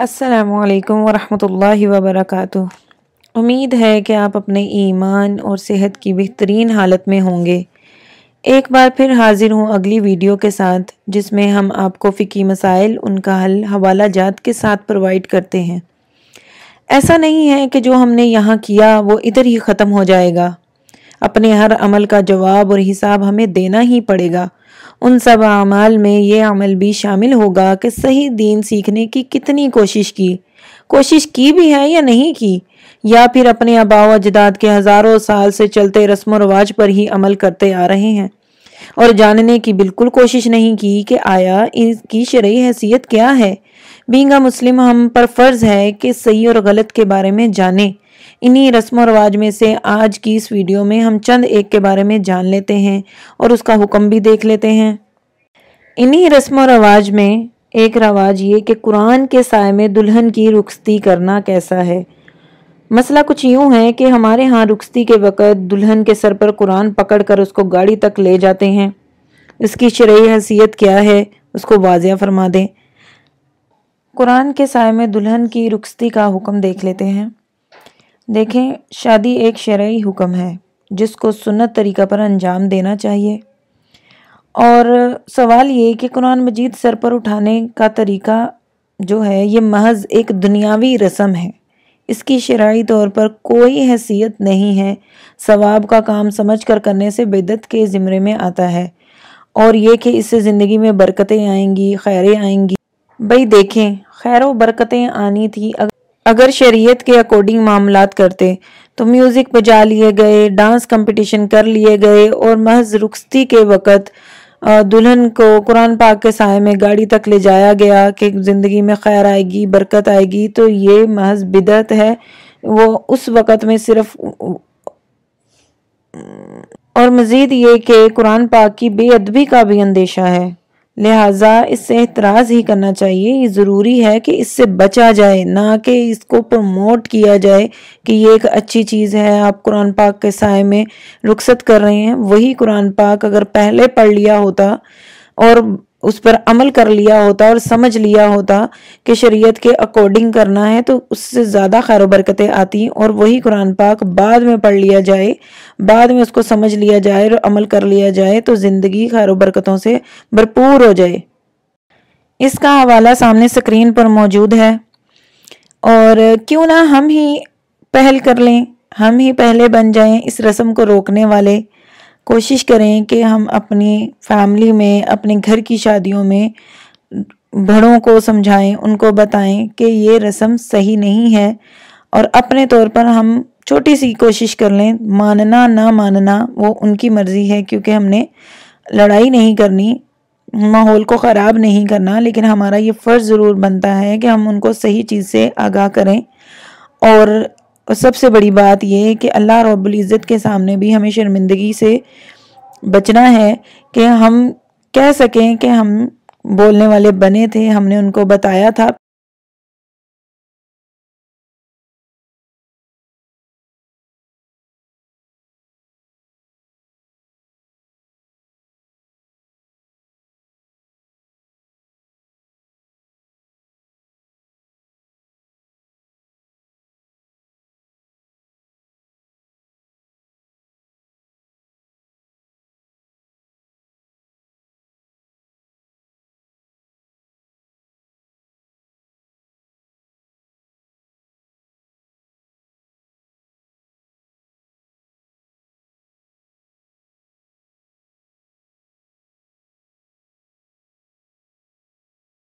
السلام علیکم ورحمۃ اللہ وبرکاتہ۔ امید ہے کہ آپ اپنے ایمان اور صحت کی بہترین حالت میں ہوں گے۔ ایک بار پھر حاضر ہوں اگلی ویڈیو کے ساتھ، جس میں ہم آپ کو فقہی مسائل ان کا حل حوالہ جات کے ساتھ پرووائڈ کرتے ہیں۔ ایسا نہیں ہے کہ جو ہم نے یہاں کیا وہ ادھر ہی ختم ہو جائے گا۔ اپنے ہر عمل کا جواب اور حساب ہمیں دینا ہی پڑے گا۔ ان سب اعمال میں یہ عمل بھی شامل ہوگا کہ صحیح دین سیکھنے کی کتنی کوشش کی بھی ہے یا نہیں کی، یا پھر اپنے آباء و اجداد کے ہزاروں سال سے چلتے رسم و رواج پر ہی عمل کرتے آ رہے ہیں اور جاننے کی بالکل کوشش نہیں کی کہ آیا اس کی شرعی حیثیت کیا ہے۔ بینگ اے مسلم ہم پر فرض ہے کہ صحیح اور غلط کے بارے میں جانیں۔ انہی رسم و رواج میں سے آج کی اس ویڈیو میں ہم چند ایک کے بارے میں جان لیتے ہیں اور اس کا حکم بھی دیکھ لیتے ہیں۔ انہی رسم و رواج میں ایک رواج یہ کہ قرآن کے سائے میں دلہن کی رخصتی کرنا کیسا ہے۔ مسئلہ کچھ یوں ہے کہ ہمارے ہاں رخصتی کے وقت دلہن کے سر پر قرآن پکڑ کر اس کو گاڑی تک لے جاتے ہیں۔ اس کی شرعی حیثیت کیا ہے، اس کو واضح فرما دیں۔ قرآن کے سائے میں دلہن کی رخصتی کا حکم دیکھ لیتے ہیں۔ دیکھیں، شادی ایک شرعی حکم ہے جس کو سنت طریقہ پر انجام دینا چاہیے، اور سوال یہ کہ قرآن مجید سر پر اٹھانے کا طریقہ جو ہے یہ محض ایک دنیاوی رسم ہے، اس کی شرعی طور پر کوئی حیثیت نہیں ہے۔ ثواب کا کام سمجھ کر کرنے سے بدعت کے زمرے میں آتا ہے، اور یہ کہ اس سے زندگی میں برکتیں آئیں گی، خیریں آئیں گی۔ بھئی دیکھیں، خیر و برکتیں آنی تھی اگر شریعت کے اکارڈنگ معاملات کرتے تو میوزک بجا لیے گئے، ڈانس کمپٹیشن کر لیے گئے، اور محض رخصتی کے وقت دلہن کو قرآن پاک کے سائے میں گاڑی تک لے جایا گیا کہ زندگی میں خیر آئے گی، برکت آئے گی، تو یہ محض بدعت ہے۔ وہ اس وقت میں صرف اور مزید یہ کہ قرآن پاک کی بے ادبی کا بھی اندیشہ ہے، لہٰذا اس سے احتراز ہی کرنا چاہیے۔ یہ ضروری ہے کہ اس سے بچا جائے، نہ کہ اس کو پروموٹ کیا جائے کہ یہ ایک اچھی چیز ہے، آپ قرآن پاک کے سائے میں رخصت کر رہے ہیں۔ وہی قرآن پاک اگر پہلے پڑھ لیا ہوتا اور اس پر عمل کر لیا ہوتا اور سمجھ لیا ہوتا کہ شریعت کے اکارڈنگ کرنا ہے، تو اس سے زیادہ خیر و برکتیں آتی، اور وہی قرآن پاک بعد میں پڑھ لیا جائے، بعد میں اس کو سمجھ لیا جائے اور عمل کر لیا جائے تو زندگی خیر و برکتوں سے بھرپور ہو جائے۔ اس کا حوالہ سامنے سکرین پر موجود ہے، اور کیوں نہ ہم ہی پہل کر لیں، ہم ہی پہلے بن جائیں اس رسم کو روکنے والے۔ کوشش کریں کہ ہم اپنی فیملی میں، اپنے گھر کی شادیوں میں بڑوں کو سمجھائیں، ان کو بتائیں کہ یہ رسم صحیح نہیں ہے، اور اپنے طور پر ہم چھوٹی سی کوشش کر لیں۔ ماننا نہ ماننا وہ ان کی مرضی ہے، کیونکہ ہم نے لڑائی نہیں کرنی، ماحول کو خراب نہیں کرنا، لیکن ہمارا یہ فرض ضرور بنتا ہے کہ ہم ان کو صحیح چیز سے آگاہ کریں۔ اور سب سے بڑی بات یہ کہ اللہ رب العزت کے سامنے بھی ہمیں شرمندگی سے بچنا ہے کہ ہم کہہ سکیں کہ ہم بولنے والے بنے تھے، ہم نے ان کو بتایا تھا۔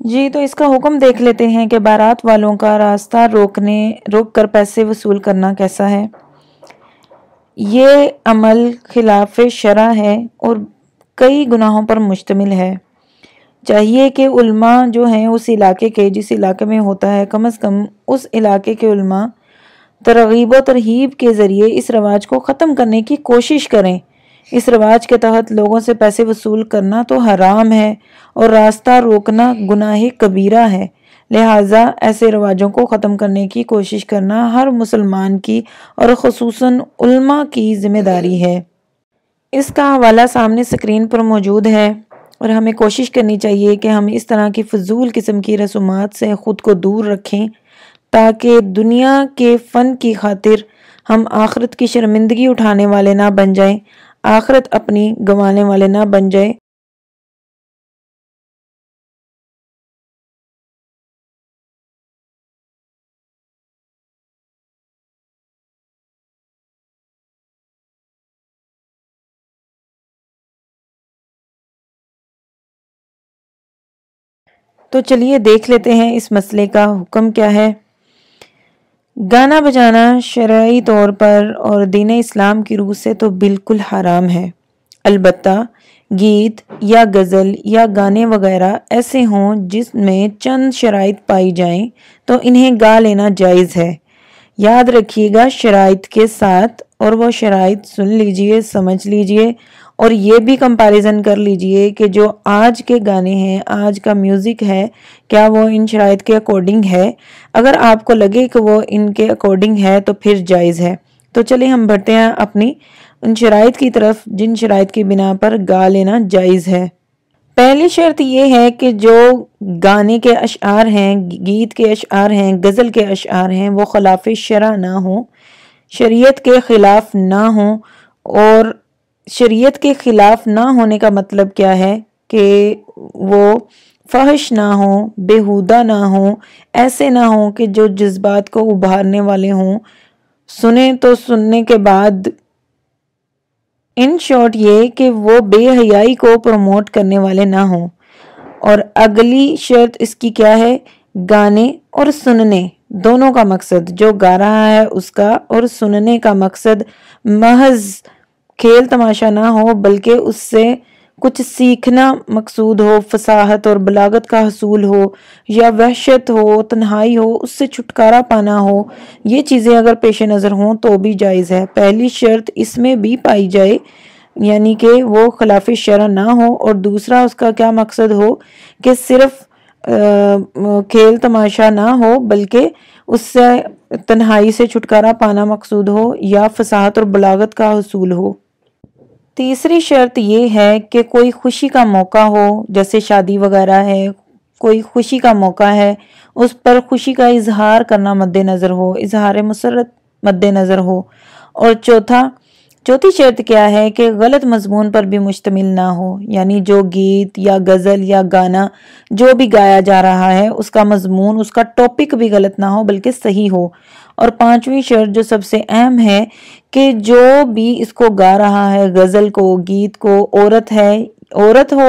جی، تو اس کا حکم دیکھ لیتے ہیں کہ بارات والوں کا راستہ روک کر پیسے وصول کرنا کیسا ہے۔ یہ عمل خلاف شرع ہے اور کئی گناہوں پر مشتمل ہے۔ چاہیے کہ علماء جو ہیں اس علاقے کے، جس علاقے میں ہوتا ہے، کم از کم اس علاقے کے علماء ترغیب و ترہیب کے ذریعے اس رواج کو ختم کرنے کی کوشش کریں۔ اس رواج کے تحت لوگوں سے پیسے وصول کرنا تو حرام ہے، اور راستہ روکنا گناہ کبیرہ ہے، لہٰذا ایسے رواجوں کو ختم کرنے کی کوشش کرنا ہر مسلمان کی اور خصوصاً علماء کی ذمہ داری ہے۔ اس کا حوالہ سامنے سکرین پر موجود ہے، اور ہمیں کوشش کرنی چاہیے کہ ہم اس طرح کی فضول قسم کی رسومات سے خود کو دور رکھیں، تاکہ دنیا کے فن کی خاطر ہم آخرت کی شرمندگی اٹھانے والے نہ بن جائیں، آخرت اپنی گنوانے والے نہ بن جائیں۔ تو چلیے دیکھ لیتے ہیں اس مسئلے کا حکم کیا ہے۔ گانا بجانا شرعی طور پر اور دین اسلام کی روح سے تو بالکل حرام ہے، البتہ گیت یا غزل یا گانے وغیرہ ایسے ہوں جس میں چند شرائط پائی جائیں تو انہیں گا لینا جائز ہے۔ یاد رکھیے گا شرائط کے ساتھ، اور وہ شرائط سن لیجئے، سمجھ لیجئے، اور یہ بھی کمپیریزن کر لیجئے کہ جو آج کے گانے ہیں، آج کا میوزک ہے، کیا وہ ان شرائط کے اکارڈنگ ہے۔ اگر آپ کو لگے کہ وہ ان کے اکارڈنگ ہے تو پھر جائز ہے۔ تو چلیں ہم بڑھتے ہیں اپنی ان شرائط کی طرف جن شرائط کی بنا پر گا لینا جائز ہے۔ پہلی شرط یہ ہے کہ جو گانے کے اشعار ہیں، گیت کے اشعار ہیں، غزل کے اشعار ہیں، وہ خلاف شرع نہ ہوں، شریعت کے خلاف نہ ہوں۔ اور شریعت کے خلاف نہ ہونے کا مطلب کیا ہے کہ وہ فحش نہ ہوں، بیہودہ نہ ہوں، ایسے نہ ہوں کہ جو جذبات کو ابھارنے والے ہوں، سنیں تو سننے کے بعد ان شارٹ یہ کہ وہ بے حیائی کو پروموٹ کرنے والے نہ ہوں۔ اور اگلی شرط اس کی کیا ہے؟ گانے اور سننے دونوں کا مقصد، جو گا رہا ہے اس کا اور سننے کا مقصد محض کھیل تماشا نہ ہو، بلکہ اس سے کچھ سیکھنا مقصود ہو، فصاحت اور بلاغت کا حصول ہو، یا وحشت ہو، تنہائی ہو، اس سے چھٹکارا پانا ہو۔ یہ چیزیں اگر پیش نظر ہوں تو بھی جائز ہے۔ پہلی شرط اس میں بھی پائی جائے، یعنی کہ وہ خلاف شرع نہ ہو، اور دوسرا اس کا کیا مقصد ہو کہ صرف کھیل تماشا نہ ہو، بلکہ اس سے تنہائی سے چھٹکارا پانا مقصود ہو یا فصاحت اور بلاغت کا حصول ہو۔ تیسری شرط یہ ہے کہ کوئی خوشی کا موقع ہو، جیسے شادی وغیرہ ہے، کوئی خوشی کا موقع ہے، اس پر خوشی کا اظہار کرنا مد نظر ہو، اظہار مسرت مد نظر ہو۔ اور چوتھی شرط کیا ہے کہ غلط مضمون پر بھی مشتمل نہ ہو، یعنی جو گیت یا غزل یا گانا جو بھی گایا جا رہا ہے اس کا مضمون، اس کا ٹاپک بھی غلط نہ ہو بلکہ صحیح ہو۔ اور پانچویں شرط جو سب سے اہم ہے کہ جو بھی اس کو گا رہا ہے، غزل کو، گیت کو، عورت ہو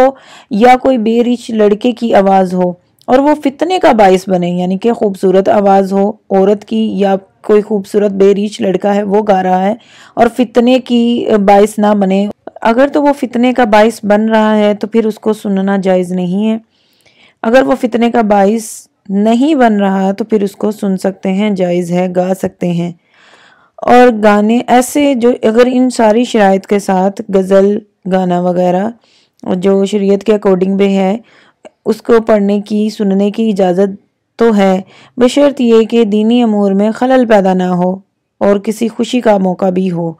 یا کوئی بے ریچ لڑکے کی آواز ہو، اور وہ فتنے کا باعث بنے، یعنی کہ خوبصورت آواز ہو عورت کی یا کوئی خوبصورت بے ریچ لڑکا ہے وہ گا رہا ہے اور فتنے کی باعث نہ بنے۔ اگر تو وہ فتنے کا باعث بن رہا ہے تو پھر اس کو سننا جائز نہیں ہے، اگر وہ فتنے کا باعث نہیں بن رہا تو پھر اس کو سن سکتے ہیں، جائز ہے، گا سکتے ہیں۔ اور گانے ایسے جو اگر ان ساری شرائط کے ساتھ غزل گانا وغیرہ جو شریعت کے اکارڈنگ بھی ہے، اس کو پڑھنے کی، سننے کی اجازت تو ہے، بشرط یہ کہ دینی امور میں خلل پیدا نہ ہو اور کسی خوشی کا موقع بھی ہو۔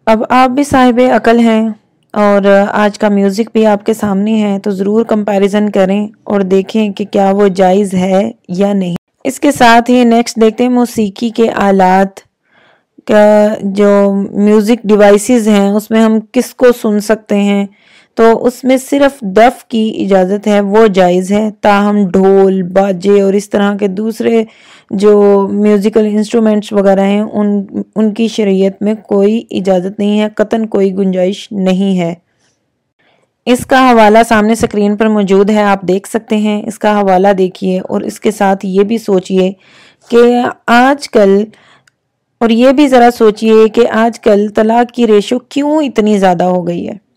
اب آپ بھی صاحب عقل ہیں اور آج کا میوزک بھی آپ کے سامنے ہے، تو ضرور کمپیریزن کریں اور دیکھیں کہ کیا وہ جائز ہے یا نہیں۔ اس کے ساتھ ہی نیکسٹ دیکھتے ہیں موسیقی کے آلات کا، جو میوزک ڈیوائسز ہیں اس میں ہم کس کو سن سکتے ہیں۔ تو اس میں صرف دف کی اجازت ہے، وہ جائز ہے، تاہم ڈھول، باجے اور اس طرح کے دوسرے جو میوزیکل انسٹرومنٹس وغیرہ ہیں ان کی شریعت میں کوئی اجازت نہیں ہے، قطعاً کوئی گنجائش نہیں ہے۔ اس کا حوالہ سامنے سکرین پر موجود ہے، آپ دیکھ سکتے ہیں، اس کا حوالہ دیکھیے اور اس کے ساتھ یہ بھی سوچئے کہ آج کل، اور یہ بھی ذرا سوچئے کہ آج کل طلاق کی ریشو کیوں اتنی زیادہ ہو گئی ہے۔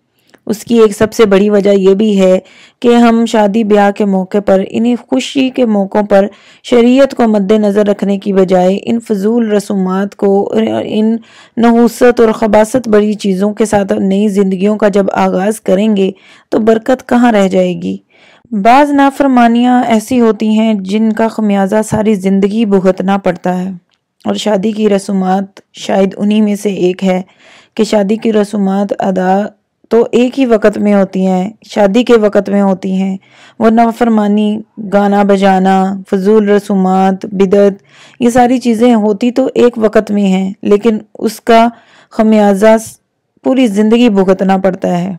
اس کی ایک سب سے بڑی وجہ یہ بھی ہے کہ ہم شادی بیاہ کے موقع پر، انہیں خوشی کے موقعوں پر شریعت کو مد نظر رکھنے کی بجائے ان فضول رسومات کو، ان نحوست اور خباثت بڑی چیزوں کے ساتھ نئی زندگیوں کا جب آغاز کریں گے تو برکت کہاں رہ جائے گی۔ بعض نافرمانیاں ایسی ہوتی ہیں جن کا خمیازہ ساری زندگی بھگتنا پڑتا ہے، اور شادی کی رسومات شاید انہی میں سے ایک ہے کہ شادی کی رسومات ادا تو ایک ہی وقت میں ہوتی ہیں، شادی کے وقت میں ہوتی ہیں، ورنہ فرمانی، گانا بجانا، فضول رسومات، بدعت، یہ ساری چیزیں ہوتی تو ایک وقت میں ہیں، لیکن اس کا خمیازہ پوری زندگی بھگتنا پڑتا ہے۔